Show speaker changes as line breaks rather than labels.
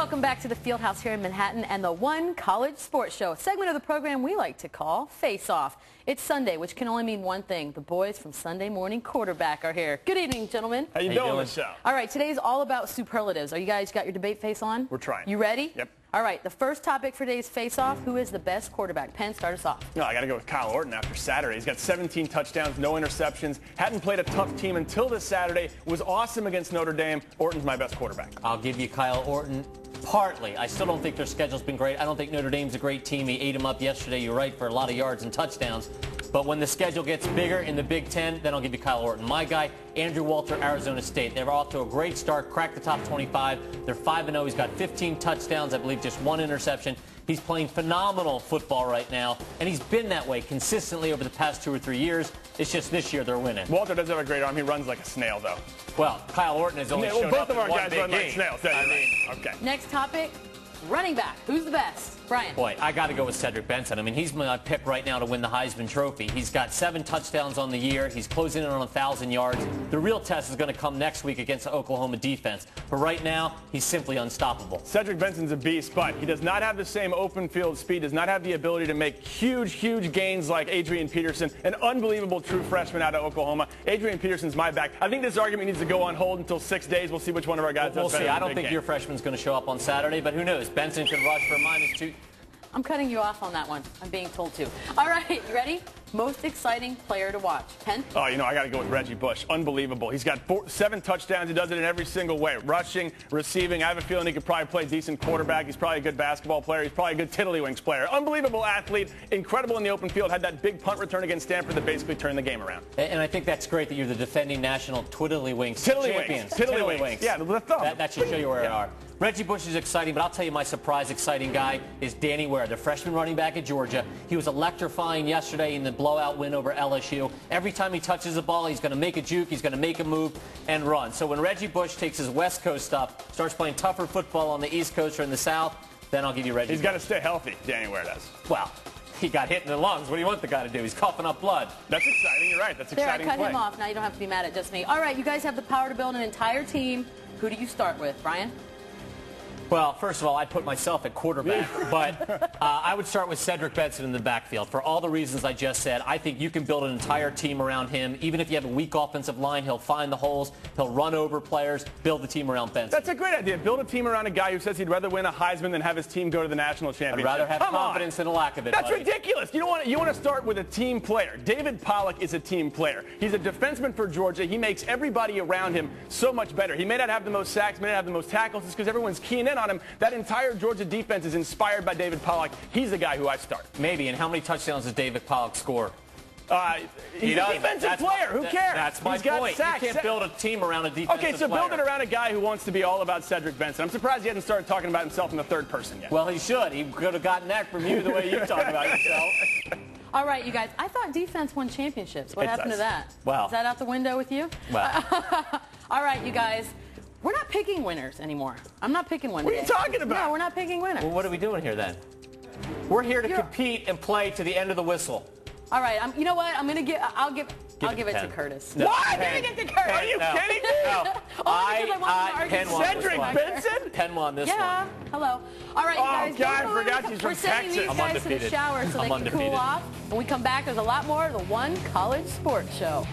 Welcome back to the Fieldhouse here in Manhattan and the One College Sports Show, a segment of the program we like to call Face Off. It's Sunday, which can only mean one thing. The boys from Sunday Morning Quarterback are here. Good evening, gentlemen.
How you doing, Michelle?
All right, today's all about superlatives. Are you guys got your debate face on?
We're trying.
You ready?
Yep.
All right, the first topic for today's Face Off, who is the best quarterback? Penn, start us off.
No, I got to go with Kyle Orton after Saturday. He's got 17 touchdowns, no interceptions, hadn't played a tough team until this Saturday, was awesome against Notre Dame. Orton's my best quarterback.
I'll give you Kyle Orton. Partly. I still don't think their schedule's been great. I don't think Notre Dame's a great team. He ate them up yesterday, you're right, for a lot of yards and touchdowns. But when the schedule gets bigger in the Big Ten, then I'll give you Kyle Orton. My guy, Andrew Walter, Arizona State. They're off to a great start, cracked the top 25. They're 5-0. He's got 15 touchdowns, I believe just one interception. He's playing phenomenal football right now, and he's been that way consistently over the past 2 or 3 years. It's just this year they're winning.
Walter does have a great arm. He runs like a snail, though.
Well, Kyle Orton has only shown
both
up
of our
in one
guys
big
run
game.
like snails. Okay.
Next topic, running back. Who's the best? Brian.
Boy, I got to go with Cedric Benson. I mean, he's my pick right now to win the Heisman Trophy. He's got 7 touchdowns on the year. He's closing in on 1,000 yards. The real test is going to come next week against the Oklahoma defense. But right now, he's simply unstoppable.
Cedric Benson's a beast, but he does not have the same open field speed, does not have the ability to make huge gains like Adrian Peterson, an unbelievable true freshman out of Oklahoma. Adrian Peterson's my back. I think this argument needs to go on hold until 6 days. We'll see which one of our guys does better.
We'll see. I don't think your freshman's going to show up on Saturday, but who knows? Benson can rush for -2.
I'm cutting you off on that one. I'm being told to. All right, you ready? Most exciting player to watch. Penn?
Oh, I got to go with Reggie Bush. Unbelievable. He's got 7 touchdowns. He does it in every single way. Rushing, receiving. I have a feeling he could probably play decent quarterback. He's probably a good basketball player. He's probably a good tiddlywinks player. Unbelievable athlete. Incredible in the open field. Had that big punt return against Stanford that basically turned the game around.
And I think that's great that you're the defending national tiddlywinks champions.
Tiddlywinks. Yeah, the thumb.
That should show you where they are. Reggie Bush is exciting, but I'll tell you my surprise exciting guy is Danny Ware, the freshman running back at Georgia. He was electrifying yesterday in the blowout win over LSU. Every time he touches the ball, he's going to make a juke, he's going to make a move and run. So when Reggie Bush takes his West Coast stuff, starts playing tougher football on the East Coast or in the South, then I'll give you Reggie Bush.
He's got to stay healthy, Danny Ware does.
Well, he got hit in the lungs. What do you want the guy to do? He's coughing up blood.
That's exciting. You're right. That's exciting.
There, I cut him off. Now you don't have to be mad at just me. All right, you guys have the power to build an entire team. Who do you start with, Brian?
Well, first of all, I'd put myself at quarterback, but I would start with Cedric Benson in the backfield. For all the reasons I just said, I think you can build an entire team around him. Even if you have a weak offensive line, he'll find the holes, he'll run over players, build the team around Benson.
That's a great idea. Build a team around a guy who says he'd rather win a Heisman than have his team go to the national championship.
I'd rather have confidence than a lack of it,
That's
buddy.
ridiculous. You want to start with a team player. David Pollock is a team player. He's a defenseman for Georgia. He makes everybody around him so much better. He may not have the most sacks, may not have the most tackles. It's because everyone's keying in on him. That entire Georgia defense is inspired by David Pollock. He's the guy who I start.
Maybe. And how many touchdowns does David Pollock score?
He's a defensive player. Who cares?
That's my point.
Sacks.
You can't build a team around a defensive player.
Okay, so build it around a guy who wants to be all about Cedric Benson. I'm surprised he hasn't started talking about himself in the third person yet.
Well, he should. He could have gotten that from you the way you talk about yourself.
All right, you guys. I thought defense won championships. What happened to that?
Well,
is that out the window with you?
Well.
All right, you guys. We're not picking winners anymore. I'm not picking one.
What are you talking about?
No, we're not picking winners.
Well, what are we doing here then? We're here to compete and play to the end of the whistle.
All right. You know what? I'm gonna give. I'll give it to Curtis.
No,
what?
Penn.
Give it to Curtis.
Are you kidding me?
No.
Penn
won
Cedric Benson?
Penn won this
one. Hello. All right, you guys.
Oh, God, I forgot he's from
We're sending
Texas.
these guys to the shower so they can cool off. When we come back, there's a lot more of the One College Sports Show.